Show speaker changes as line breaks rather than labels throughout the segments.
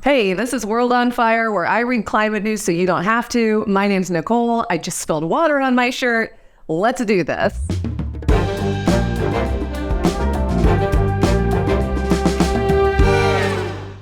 Hey, this is World on Fire, where I read climate news so you don't have to. My name's Nicole. I just spilled water on my shirt. Let's do this.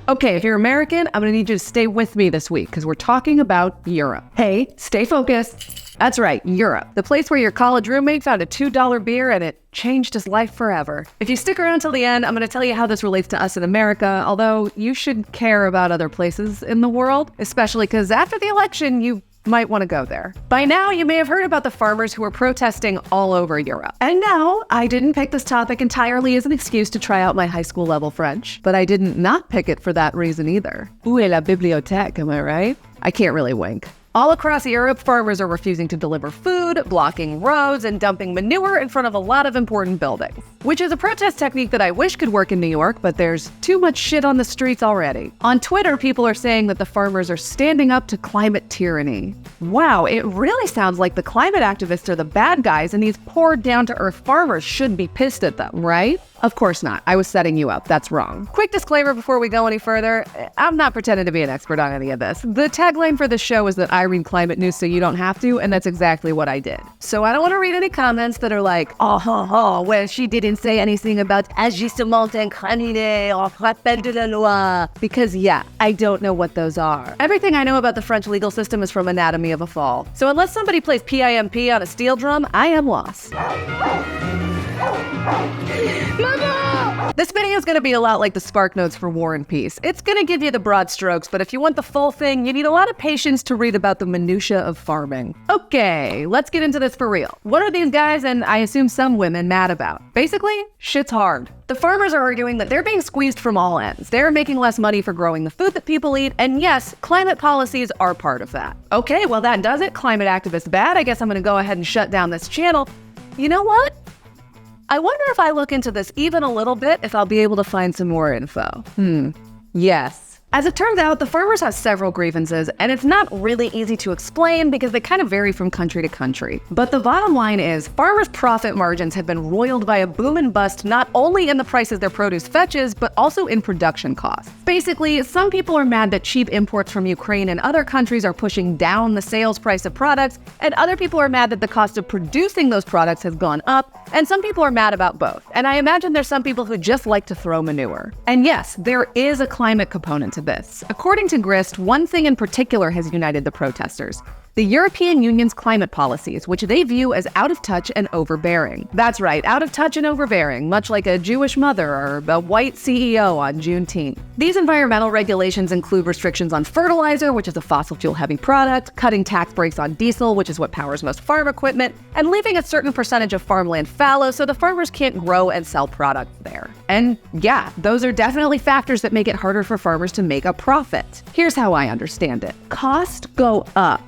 Okay, if you're American, I'm gonna need you to stay with me this week because we're talking about Europe. Hey, stay focused. That's right, Europe. The place where your college roommate found a $2 beer and it changed his life forever. If you stick around till the end, I'm gonna tell you how this relates to us in America, although you should care about other places in the world, especially because after the election, you might want to go there. By now, you may have heard about the farmers who are protesting all over Europe. And no, I didn't pick this topic entirely as an excuse to try out my high school level French, but I didn't not pick it for that reason either. Où est la bibliothèque, am I right? I can't really wink. All across Europe, farmers are refusing to deliver food, blocking roads, and dumping manure in front of a lot of important buildings. Which is a protest technique that I wish could work in New York, but there's too much shit on the streets already. On Twitter, people are saying that the farmers are standing up to climate tyranny. Wow, it really sounds like the climate activists are the bad guys and these poor down-to-earth farmers should be pissed at them, right? Of course not. I was setting you up. That's wrong. Quick disclaimer before we go any further. I'm not pretending to be an expert on any of this. The tagline for this show is that I read climate news so you don't have to, and that's exactly what I did. So I don't want to read any comments that are like, well, she didn't say anything about agissement incriminé or rappel de la loi. Because yeah, I don't know what those are. Everything I know about the French legal system is from Anatomy of a Fall. So unless somebody plays PIMP on a steel drum, I am lost. Mama! This video is going to be a lot like the Spark Notes for War and Peace. It's going to give you the broad strokes, but if you want the full thing, you need a lot of patience to read about the minutia of farming. Okay, let's get into this for real. What are these guys, and I assume some women, mad about? Basically, shit's hard. The farmers are arguing that they're being squeezed from all ends. They're making less money for growing the food that people eat, and yes, climate policies are part of that. Okay, well that does it. Climate activists bad. I guess I'm going to go ahead and shut down this channel. You know what? I wonder if I look into this even a little bit, if I'll be able to find some more info. Yes. As it turns out, the farmers have several grievances, and it's not really easy to explain because they kind of vary from country to country. But the bottom line is, farmers' profit margins have been roiled by a boom and bust not only in the prices their produce fetches, but also in production costs. Basically, some people are mad that cheap imports from Ukraine and other countries are pushing down the sales price of products, and other people are mad that the cost of producing those products has gone up, and some people are mad about both. And I imagine there's some people who just like to throw manure. And yes, there is a climate component to this. According to Grist, one thing in particular has united the protesters: the European Union's climate policies, which they view as out of touch and overbearing. That's right, out of touch and overbearing, much like a Jewish mother or a white CEO on Juneteenth. These environmental regulations include restrictions on fertilizer, which is a fossil fuel heavy product, cutting tax breaks on diesel, which is what powers most farm equipment, and leaving a certain percentage of farmland fallow so the farmers can't grow and sell products there. And yeah, those are definitely factors that make it harder for farmers to make a profit. Here's how I understand it. Costs go up.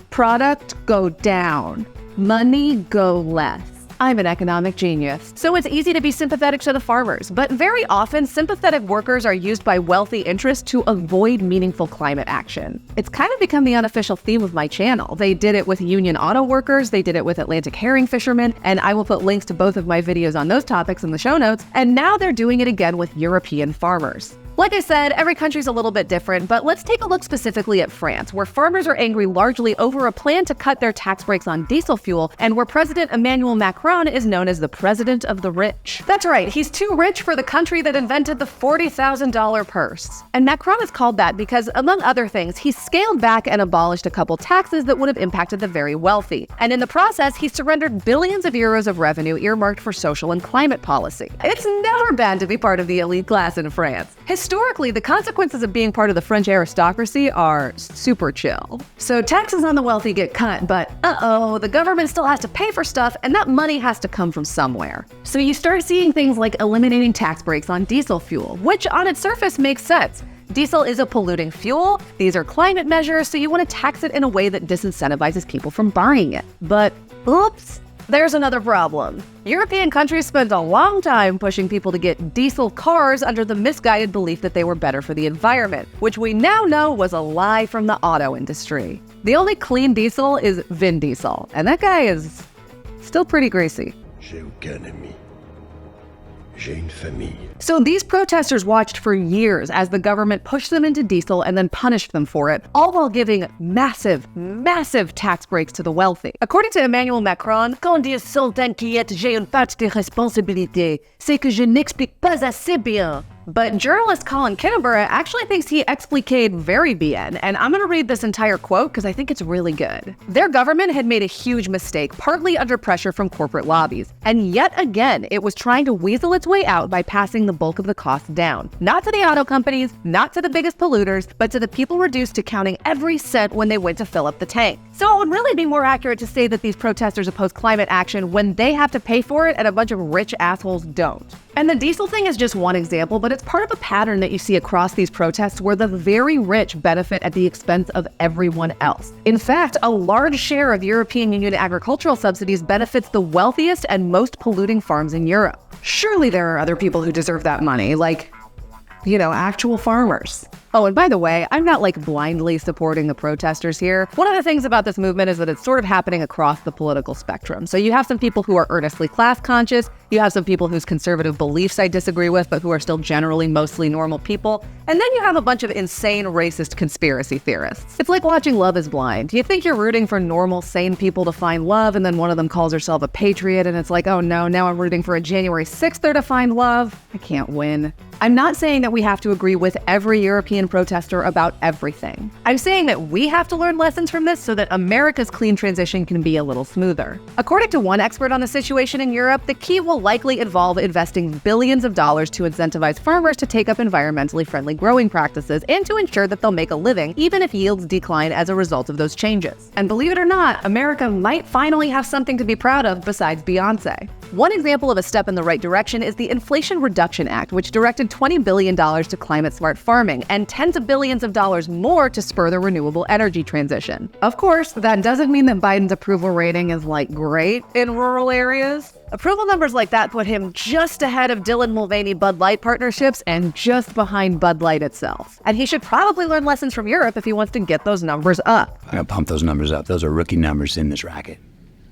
Product go down, money go less. I'm an economic genius. So it's easy to be sympathetic to the farmers, but very often sympathetic workers are used by wealthy interests to avoid meaningful climate action. It's kind of become the unofficial theme of my channel. They did it with union auto workers, they did it with Atlantic herring fishermen, and I will put links to both of my videos on those topics in the show notes, and now they're doing it again with European farmers. Like I said, every country's a little bit different, but let's take a look specifically at France, where farmers are angry largely over a plan to cut their tax breaks on diesel fuel, and where President Emmanuel Macron is known as the president of the rich. That's right, he's too rich for the country that invented the $40,000 purse. And Macron is called that because, among other things, he scaled back and abolished a couple taxes that would have impacted the very wealthy. And in the process, he surrendered billions of euros of revenue earmarked for social and climate policy. It's never bad to be part of the elite class in France. Historically, the consequences of being part of the French aristocracy are super chill. So taxes on the wealthy get cut, but the government still has to pay for stuff, and that money has to come from somewhere. So you start seeing things like eliminating tax breaks on diesel fuel, which on its surface makes sense. Diesel is a polluting fuel, these are climate measures, so you want to tax it in a way that disincentivizes people from buying it. But oops! There's another problem. European countries spent a long time pushing people to get diesel cars under the misguided belief that they were better for the environment, which we now know was a lie from the auto industry. The only clean diesel is Vin Diesel, and that guy is still pretty greasy.
J'ai aucun ami. J'ai une famille.
So these protesters watched for years as the government pushed them into diesel and then punished them for it, all while giving massive tax breaks to the wealthy. According to Emmanuel Macron, quand ils sont inquiets, j'ai une part de responsabilité. C'est que je n'explique pas assez bien. But journalist Colin Kinneborough actually thinks he expliqued very bien, and I'm gonna read this entire quote because I think it's really good. Their government had made a huge mistake, partly under pressure from corporate lobbies, and yet again, it was trying to weasel its way out by passing the bulk of the costs down. Not to the auto companies, not to the biggest polluters, but to the people reduced to counting every cent when they went to fill up the tank. So it would really be more accurate to say that these protesters oppose climate action when they have to pay for it and a bunch of rich assholes don't. And the diesel thing is just one example, but it's part of a pattern that you see across these protests where the very rich benefit at the expense of everyone else. In fact, a large share of European Union agricultural subsidies benefits the wealthiest and most polluting farms in Europe. Surely there are other people who deserve that money, like, you know, actual farmers. Oh, and by the way, I'm not like blindly supporting the protesters here. One of the things about this movement is that it's sort of happening across the political spectrum. So you have some people who are earnestly class conscious, you have some people whose conservative beliefs I disagree with, but who are still generally mostly normal people, and then you have a bunch of insane racist conspiracy theorists. It's like watching Love is Blind. You think you're rooting for normal, sane people to find love, and then one of them calls herself a patriot, and it's like, oh no, now I'm rooting for a January 6th to find love. I can't win. I'm not saying that we have to agree with every European protester about everything. I'm saying that we have to learn lessons from this so that America's clean transition can be a little smoother. According to one expert on the situation in Europe, the key will likely involve investing billions of dollars to incentivize farmers to take up environmentally friendly growing practices and to ensure that they'll make a living, even if yields decline as a result of those changes. And believe it or not, America might finally have something to be proud of besides Beyonce. One example of a step in the right direction is the Inflation Reduction Act, which directed $20 billion to climate-smart farming and tens of billions of dollars more to spur the renewable energy transition. Of course, that doesn't mean that Biden's approval rating is like great in rural areas. Approval numbers like that put him just ahead of Dylan Mulvaney Bud Light partnerships and just behind Bud Light itself. And he should probably learn lessons from Europe if he wants to get those numbers up.
I'm gonna pump those numbers up. Those are rookie numbers in this racket.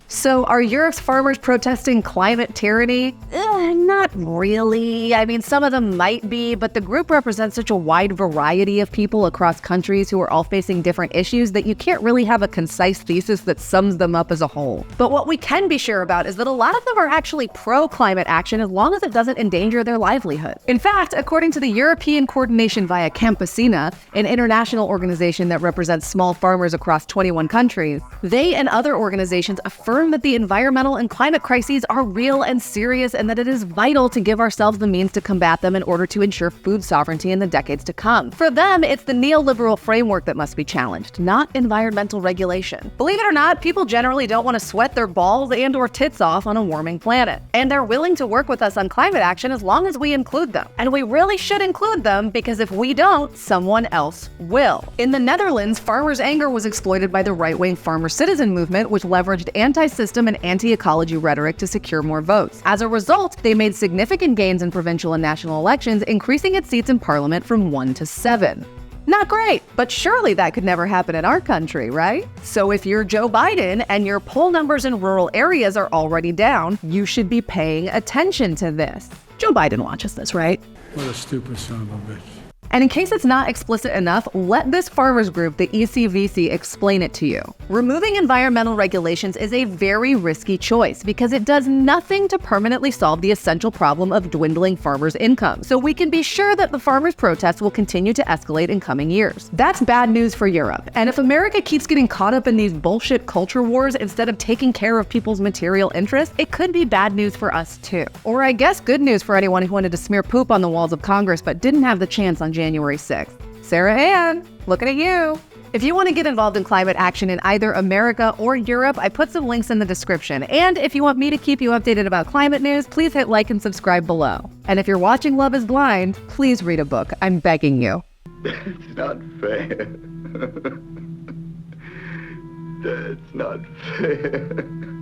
So are Europe's farmers protesting climate tyranny? Not really. I mean, some of them might be, but the group represents such a wide variety of people across countries who are all facing different issues that you can't really have a concise thesis that sums them up as a whole. But what we can be sure about is that a lot of them are actually pro-climate action as long as it doesn't endanger their livelihood. In fact, according to the European Coordination via Campesina, an international organization that represents small farmers across 21 countries, they and other organizations affirm that the environmental and climate crises are real and serious and that it is vital to give ourselves the means to combat them in order to ensure food sovereignty in the decades to come. For them, it's the neoliberal framework that must be challenged, not environmental regulation. Believe it or not, people generally don't want to sweat their balls and/or tits off on a warming planet. And they're willing to work with us on climate action as long as we include them. And we really should include them because if we don't, someone else will. In the Netherlands, farmers' anger was exploited by the right-wing farmer citizen movement, which leveraged anti-system and anti-ecology rhetoric to secure more votes. As a result, they made significant gains in provincial and national elections, increasing its seats in parliament from 1 to 7. Not great, but surely that could never happen in our country, right? So if you're Joe Biden and your poll numbers in rural areas are already down, you should be paying attention to this. Joe Biden watches this, right?
What a stupid son of a bitch.
And in case it's not explicit enough, let this farmers group, the ECVC, explain it to you. Removing environmental regulations is a very risky choice because it does nothing to permanently solve the essential problem of dwindling farmers' income. So we can be sure that the farmers' protests will continue to escalate in coming years. That's bad news for Europe. And if America keeps getting caught up in these bullshit culture wars instead of taking care of people's material interests, it could be bad news for us too. Or I guess good news for anyone who wanted to smear poop on the walls of Congress but didn't have the chance on January 6th. Sarah Ann, looking at you. If you want to get involved in climate action in either America or Europe, I put some links in the description. And if you want me to keep you updated about climate news, please hit like and subscribe below. And if you're watching Love is Blind, please read a book. I'm begging you.
That's not fair. That's not fair.